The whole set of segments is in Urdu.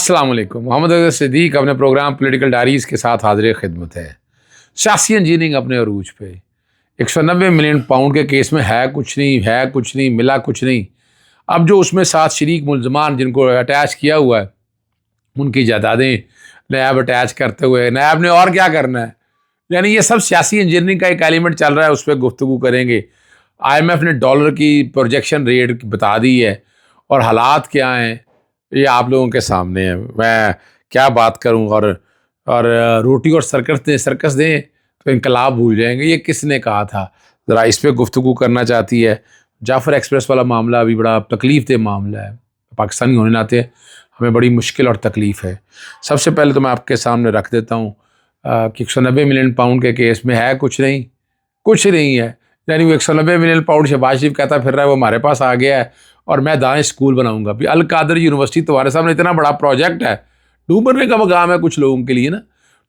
السلام علیکم. محمد اظہر صدیق اپنے پروگرام پولیٹیکل ڈائریز کے ساتھ حاضر خدمت ہے. سیاسی انجینئرنگ اپنے عروج پہ. 190 ملین پاؤنڈ کے کیس میں ہے کچھ نہیں ملا کچھ نہیں. اب جو اس میں 7 شریک ملزمان جن کو اٹیچ کیا ہوا ہے ان کی جائیدادیں نیاب اٹیچ کرتے ہوئے نیاب نے اور کیا کرنا ہے. یعنی یہ سب سیاسی انجینئرنگ کا ایک ایلیمنٹ چل رہا ہے. اس پہ گفتگو کریں گے. IMF نے ڈالر کی پروجیکشن ریٹ بتا دی ہے اور حالات کیا ہیں یہ آپ لوگوں کے سامنے ہے. میں کیا بات کروں. اور روٹی اور سرکس دیں تو انقلاب بھول جائیں گے. یہ کس نے کہا تھا. ذرا اس پہ گفتگو کرنا چاہتی ہے. جعفر ایکسپریس والا معاملہ ابھی بڑا تکلیف دہ معاملہ ہے. پاکستانی ہونے ناطے ہمیں بڑی مشکل اور تکلیف ہے. سب سے پہلے تو میں آپ کے سامنے رکھ دیتا ہوں کہ 190 ملین پاؤنڈ کے کیس میں ہے کچھ نہیں ہے. یعنی وہ 190 ملین پاؤنڈ شہباز شریف کہتا پھر رہا ہے وہ ہمارے پاس آ گیا ہے اور میں دانش اسکول بناؤں گا. القادر یونیورسٹی تمہارے سامنے اتنا بڑا پروجیکٹ ہے, ڈوب مرنے کا مقام ہے کچھ لوگوں کے لیے نا.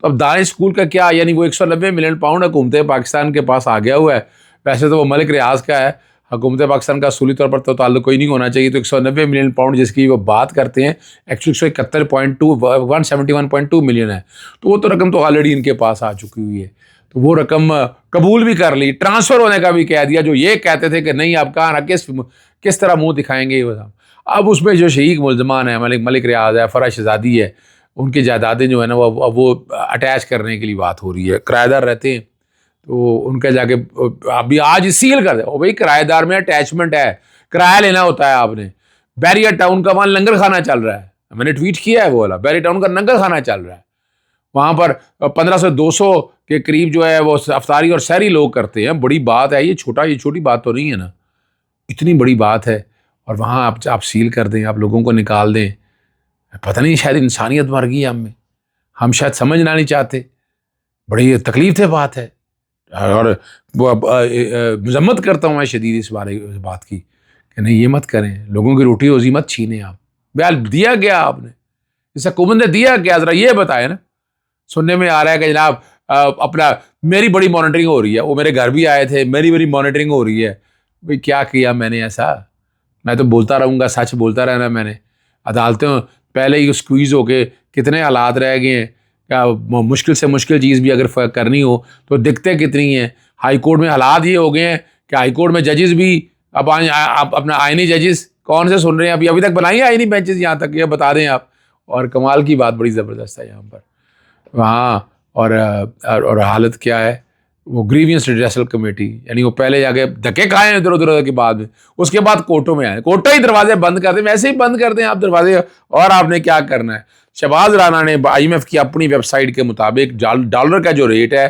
تو اب دانش اسکول کا کیا, یعنی وہ 190 ملین پاؤنڈ حکومت پاکستان کے پاس آ گیا ہوا ہے. ویسے تو وہ ملک ریاض کا ہے, حکومت پاکستان کا اصولی طور پر تو تعلق کوئی نہیں ہونا چاہیے. تو 190 ملین پاؤنڈ جس کی وہ بات کرتے ہیں ایکچولی 171.2 ملین ہے. تو وہ تو رقم تو آلریڈی ان کے پاس آ چکی ہوئی ہے. تو وہ رقم قبول بھی کر لی, ٹرانسفر ہونے کا بھی کہہ دیا. جو یہ کہتے تھے کہ نہیں آپ کہاں کس طرح منہ دکھائیں گے. اب اس میں جو شریک ملزمان ہیں ملک ریاض ہے, فرح شہزادی ہے, ان کی جائیدادیں جو ہے نا وہ اٹیچ کرنے کے لیے بات ہو رہی ہے. کرایہ دار رہتے ہیں تو ان کا جا کے ابھی آج سیل کر دیں. او بھائی کرایہ دار میں اٹیچمنٹ ہے, کرایہ لینا ہوتا ہے آپ نے. بیریا ٹاؤن کا وہاں لنگر کھانا چل رہا ہے, میں نے ٹویٹ کیا ہے وہ والا. بیریا ٹاؤن کا لنگر کھانا چل رہا ہے. وہاں پر 1500-200 کے قریب جو ہے وہ افطاری اور سحری لوگ کرتے ہیں. بڑی بات ہے یہ چھوٹی بات تو نہیں ہے نا, اتنی بڑی بات ہے. اور وہاں آپ سیل کر دیں, آپ لوگوں کو نکال دیں. پتہ نہیں شاید انسانیت مر گئی ہم شاید سمجھنا نہیں چاہتے. بڑی تکلیف دہ بات ہے اور مذمت کرتا ہوں میں شدید اس بات کی کہ نہیں یہ مت کریں. لوگوں کی روٹی روزی مت چھینیں آپ. بیال دیا گیا آپ نے, اس حکومت نے دیا گیا. ذرا یہ بتائیں نا. سننے میں آ رہا ہے کہ جناب اپنا میری بڑی مانیٹرنگ ہو رہی ہے. وہ میرے گھر بھی آئے تھے, میری مانیٹرنگ ہو رہی ہے. بھئی کیا کیا میں نے ایسا؟ میں تو بولتا رہوں گا, سچ بولتا رہنا. میں نے عدالتیں پہلے ہی اسکویز ہو کے کتنے حالات رہ گئے ہیں. کیا مشکل سے مشکل چیز بھی اگر کرنی ہو تو دقتیں کتنی ہیں. ہائی کورٹ میں حالات یہ ہو گئے ہیں کہ ہائی کورٹ میں ججز بھی اب اپنا آئینی ججز کون سے سن رہے ہیں. ابھی تک بنائی آئینی بینچز یہاں تک, یہ بتا دیں آپ. اور کمال کی بات بڑی زبردست ہے یہاں پر وہاں. اور حالت کیا ہے, وہ گریوینس ریڈریسل کمیٹی, یعنی وہ پہلے جا کے دھکے کھائے ہیں ادھر کے بعد میں, اس کے بعد کورٹوں میں آئے. کورٹوں ہی دروازے بند کر دیں, ویسے ہی بند کر دیں آپ دروازے. اور آپ نے کیا کرنا ہے. شہباز رانا نے IMF کی اپنی ویب سائٹ کے مطابق ڈالر کا جو ریٹ ہے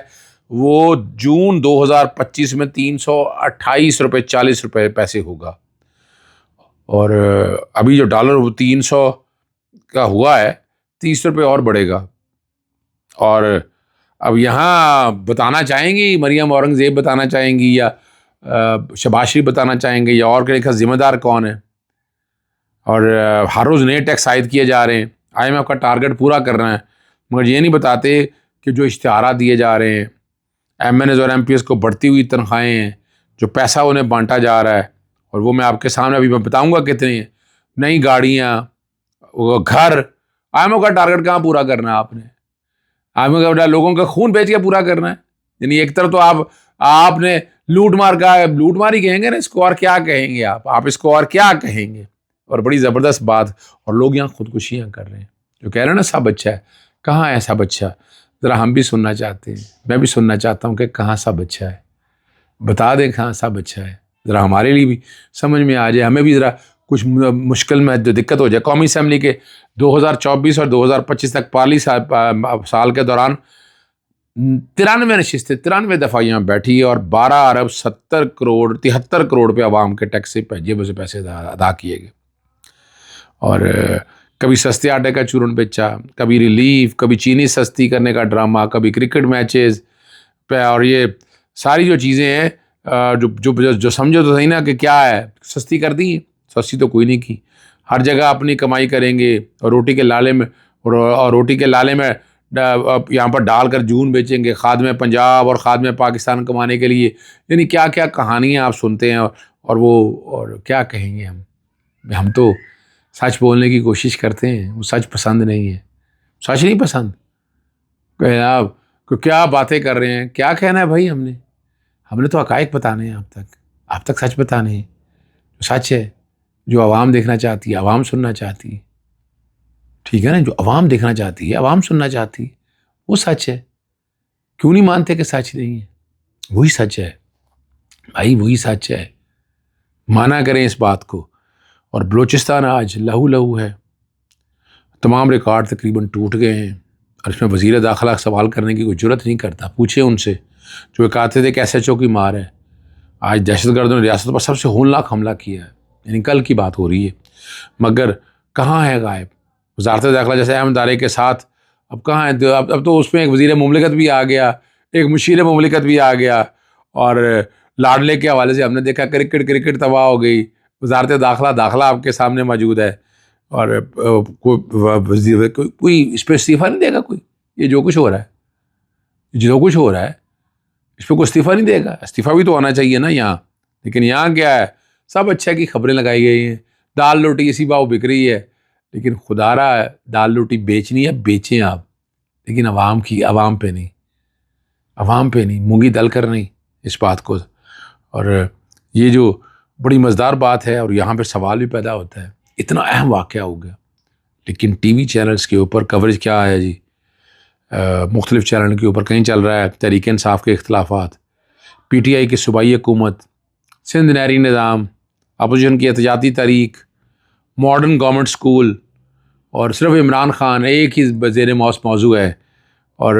وہ جون 2025 میں 328 روپے 40 روپے پیسے ہوگا. اور ابھی جو ڈالر 300 کا ہوا ہے, 30 روپے اور بڑھے گا. اور اب یہاں بتانا چاہیں گی مریم اورنگزیب بتانا چاہیں گی یا شہباز شریف بتانا چاہیں گے یا اور کہ ذمہ دار کون ہے. اور ہر روز نئے ٹیکس عائد کیے جا رہے ہیں. IMF کا ٹارگٹ پورا کرنا ہے, مگر یہ نہیں بتاتے کہ جو اشتہارات دیے جا رہے ہیں, MNAs اور MPs کو بڑھتی ہوئی تنخواہیں ہیں, جو پیسہ انہیں بانٹا جا رہا ہے, اور وہ میں آپ کے سامنے ابھی میں بتاؤں گا کتنے ہیں. نئی گاڑیاں, گھر. IMF کا ٹارگٹ کہاں پورا کرنا ہے آپ نے. IMF کا لوگوں کا خون بیچ کے پورا کرنا ہے. یعنی ایک طرف تو آپ نے لوٹ مار ہی کہیں گے نا اس کو, اور کیا کہیں گے آپ اس کو اور کیا کہیں گے. اور بڑی زبردست بات, اور لوگ یہاں خودکشیاں کر رہے ہیں. جو کہہ رہے ہیں نا سب اچھا ہے, کہاں ایسا بچہ. ذرا ہم بھی سننا چاہتے ہیں, میں بھی سننا چاہتا ہوں کہ کہاں سب اچھا ہے. بتا دیں کہاں سب اچھا ہے, ذرا ہمارے لیے بھی سمجھ میں آ جائے. ہمیں بھی ذرا کچھ مشکل میں دقت ہو جائے. قومی اسمبلی کے 2024 اور 2025 تک پارلی سال کے دوران 93 نشستیں, 93 دفعہ یہاں بیٹھی ہے, اور 12 ارب 70 کروڑ 73 کروڑ پہ عوام کے ٹیکس سے پیسے ادا کیے گئے. اور کبھی سستے آٹے کا چورن بیچا, کبھی ریلیف, کبھی چینی سستی کرنے کا ڈرامہ, کبھی کرکٹ میچز پہ. اور یہ ساری جو چیزیں ہیں جو سمجھو تو صحیح نا کہ کیا ہے, سستی کر دی. سستی تو کوئی نہیں کی. ہر جگہ اپنی کمائی کریں گے, اور روٹی کے لالے میں یہاں پر ڈال کر جون بیچیں گے خادم پنجاب اور خادم پاکستان کمانے کے لیے. یعنی کیا کیا کہانیاں آپ سنتے ہیں. اور کیا کہیں گے ہم تو سچ بولنے کی کوشش کرتے ہیں، وہ سچ پسند نہیں ہے، سچ نہیں پسند کہ آپ کو کیا باتیں کر رہے ہیں، کیا کہنا ہے بھائی، ہم نے تو حقائق بتانے ہیں آپ تک سچ بتانے ہیں، جو سچ ہے، جو عوام دیکھنا چاہتی ہے، عوام سننا چاہتی ہے، ٹھیک ہے نا، جو عوام دیکھنا چاہتی ہے، عوام سننا چاہتی ہے، وہ سچ ہے۔ کیوں نہیں مانتے کہ سچ نہیں ہے؟ وہی سچ ہے بھائی، وہی سچ ہے، مانا کریں اس بات کو۔ اور بلوچستان آج لہو لہو ہے، تمام ریکارڈ تقریباً ٹوٹ گئے ہیں، اور اس میں وزیر داخلہ سوال کرنے کی کوئی جرت نہیں کرتا۔ پوچھیں ان سے جو کہتے تھے کہ ایس ایچ او کی مار ہے، آج دہشت گردوں نے ریاست پر سب سے ہولناک حملہ کیا ہے، یعنی کل کی بات ہو رہی ہے، مگر کہاں ہے غائب وزارت داخلہ جیسے اہم ادارے کے ساتھ؟ اب کہاں ہے؟ اب تو اس میں ایک وزیر مملکت بھی آ گیا، ایک مشیر مملکت بھی آ گیا، اور لاڈلے کے حوالے سے ہم نے دیکھا کرکٹ تباہ ہو گئی، وزارت داخلہ آپ کے سامنے موجود ہے، اور کوئی اس پہ استعفیٰ نہیں دے گا کوئی؟ یہ جو کچھ ہو رہا ہے، جو کچھ ہو رہا ہے، اس پہ کوئی استعفیٰ نہیں دے گا؟ استعفیٰ بھی تو ہونا چاہیے نا یہاں، لیکن یہاں کیا ہے، سب اچھا کی خبریں لگائی گئی ہیں، دال روٹی اسی بھاؤ بک رہی ہے، لیکن خدا رہا دال روٹی بیچنی ہے بیچیں آپ، لیکن عوام پہ نہیں، مونگی دل کر نہیں اس بات کو۔ اور یہ جو بڑی مزدار بات ہے، اور یہاں پہ سوال بھی پیدا ہوتا ہے، اتنا اہم واقعہ ہو گیا، لیکن ٹی وی چینلز کے اوپر کوریج کیا ہے جی؟ مختلف چینل کے اوپر کہیں چل رہا ہے تحریک انصاف کے اختلافات، پی ٹی آئی کی صوبائی حکومت، سندھ نہری نظام، اپوزیشن کی احتجاجی تحریک، ماڈرن گورنمنٹ اسکول، اور صرف عمران خان ایک ہی زیر موضوع ہے، اور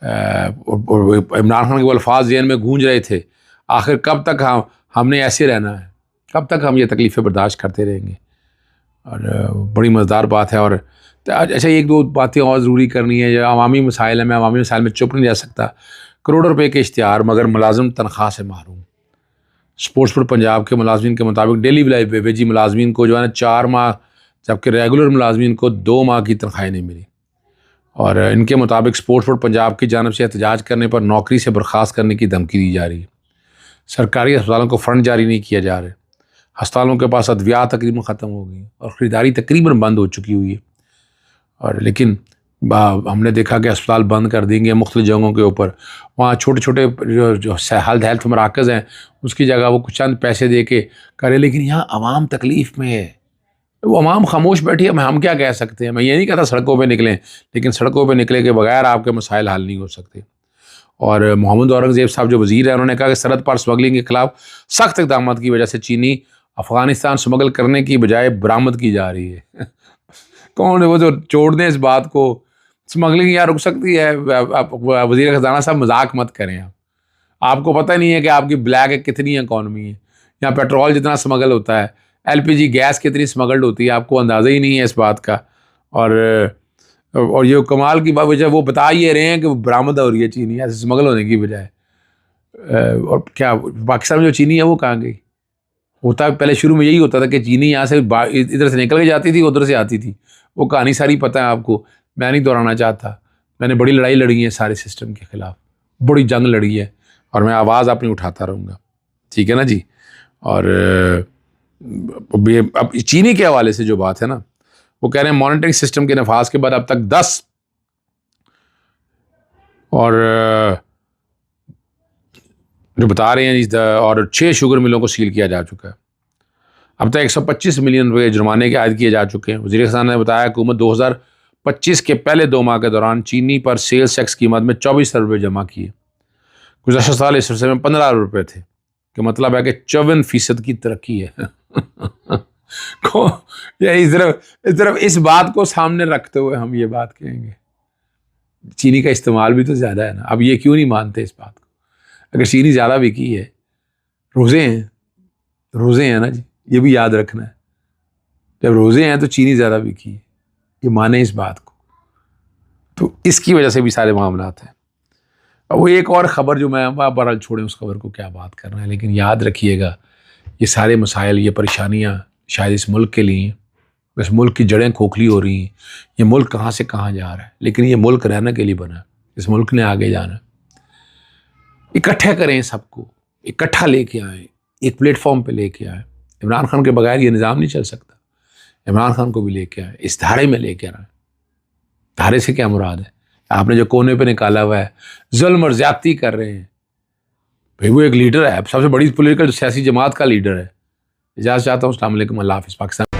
عمران خان کے وہ الفاظ ذہن میں گونج رہے تھے، آخر کب تک ہم نے ایسے رہنا ہے، کب تک ہم یہ تکلیفیں برداشت کرتے رہیں گے؟ اور بڑی مزدار بات ہے۔ اور اچھا ایک دو باتیں اور ضروری کرنی ہے، جو عوامی مسائل ہیں، میں عوامی مسائل میں چپ نہیں رہ سکتا۔ کروڑوں روپے کے اشتہار مگر ملازم تنخواہ سے محروم۔ سپورٹس پر پنجاب کے ملازمین کے مطابق ڈیلی ویجی ملازمین کو جو ہے نا 4 ماہ، جبکہ ریگولر ملازمین کو 2 ماہ کی تنخواہیں نہیں ملی، اور ان کے مطابق سپورٹس پر پنجاب کی جانب سے احتجاج کرنے پر نوکری سے برخاست کرنے کی دھمکی دی جا رہی ہے۔ سرکاری اسپتالوں کو فنڈ جاری نہیں کیا جا رہے، ہسپتالوں کے پاس ادویات تقریباً ختم ہو گئی اور خریداری تقریباً بند ہو چکی ہوئی ہے، اور لیکن ہم نے دیکھا کہ اسپتال بند کر دیں گے مختلف جگہوں کے اوپر، وہاں چھوٹے چھوٹے جو ہیلتھ مراکز ہیں اس کی جگہ وہ کچھ چند پیسے دے کے کرے، لیکن یہاں عوام تکلیف میں ہے، وہ عوام خاموش بیٹھی ہے۔ ہم کیا کہہ سکتے ہیں؟ میں یہ نہیں کہتا سڑکوں پہ نکلیں، لیکن سڑکوں پہ نکلے کے بغیر آپ کے مسائل حل نہیں ہو سکتے۔ اور محمد اورنگزیب صاحب جو وزیر ہیں، انہوں نے کہا کہ سرحد پار اسمگلنگ کے خلاف سخت اقدامات کی وجہ سے چینی افغانستان اسمگل کرنے کی بجائے برآمد کی جا رہی ہے۔ کون ہے وہ جو چھوڑ دیں اس بات کو؟ اسمگلنگ یہاں رک سکتی ہے؟ وزیر خزانہ صاحب مذاق مت کریں، آپ کو پتہ نہیں ہے کہ آپ کی بلیک کتنی اکانومی ہے، یہاں پیٹرول جتنا اسمگل ہوتا ہے، ایل پی جی گیس کتنی اسمگلڈ ہوتی ہے، آپ کو اندازہ ہی نہیں ہے اس بات کا۔ اور یہ کمال کی وجہ وہ بتا یہ رہے ہیں کہ وہ برآمد ہو رہی ہے چینی ایسے اسمگل ہونے کی بجائے۔ اور کیا پاکستان میں جو چینی ہے وہ کہاں گئی؟ ہوتا ہے پہلے شروع میں یہی ہوتا تھا کہ چینی یہاں سے ادھر سے نکل کے جاتی تھی، ادھر سے آتی تھی، وہ کہانی ساری پتہ ہے آپ کو، میں نہیں دہرانا چاہتا۔ میں نے بڑی لڑائی لڑی ہے سارے سسٹم کے خلاف، بڑی جنگ لڑی ہے، اور میں آواز اپنی اٹھاتا رہوں گا، ٹھیک ہے نا جی۔ اور اب چینی کے حوالے سے جو بات ہے نا، وہ کہہ رہے ہیں مانیٹرنگ سسٹم کے نفاذ کے بعد اب تک 10 اور جو بتا رہے ہیں اور 6 شوگر ملوں کو سیل کیا جا چکا ہے، اب تک 125 ملین روپے جرمانے کے عائد کیے جا چکے ہیں۔ وزیر خزانہ نے بتایا حکومت 2025 کے پہلے 2 ماہ کے دوران چینی پر سیلز ٹیکس قیمت میں 24 ارب روپے جمع کیے، گزشتہ سال اس عرصے میں 15 ارب روپے تھے، کہ مطلب ہے کہ 54% کی ترقی ہے۔ یہی صرف اس بات کو سامنے رکھتے ہوئے ہم یہ بات کہیں گے، چینی کا استعمال بھی تو زیادہ ہے نا۔ اب یہ کیوں نہیں مانتے اس بات کو؟ اگر چینی زیادہ بکی ہے، روزے ہیں نا جی، یہ بھی یاد رکھنا ہے، جب روزے ہیں تو چینی زیادہ بکی ہے، یہ مانیں اس بات کو، تو اس کی وجہ سے بھی سارے معاملات ہیں۔ وہ ایک اور خبر جو میں بہرحال چھوڑیں اس خبر کو، کیا بات کرنا ہے، لیکن یاد رکھیے گا یہ سارے مسائل، یہ پریشانیاں شاید اس ملک کے لیے، اس ملک کی جڑیں کھوکھلی ہو رہی ہیں، یہ ملک کہاں سے کہاں جا رہا ہے، لیکن یہ ملک رہنے کے لیے بنا ہے، اس ملک نے آگے جانا ہے۔ اکٹھے کریں سب کو، اکٹھا لے کے آئیں، ایک پلیٹ فارم پہ لے کے آئیں۔ عمران خان کے بغیر یہ نظام نہیں چل سکتا، عمران خان کو بھی لے کے آئے، اس دھارے میں لے کے آئے۔ دھارے سے کیا مراد ہے؟ آپ نے جو کونے پہ نکالا ہوا ہے، ظلم اور زیادتی کر رہے ہیں، بھائی وہ ایک لیڈر ہے، سب سے بڑی پولیٹیکل سیاسی جماعت کا لیڈر ہے۔ اجازت چاہتا ہوں، السلام علیکم، اللہ حافظ، پاکستان۔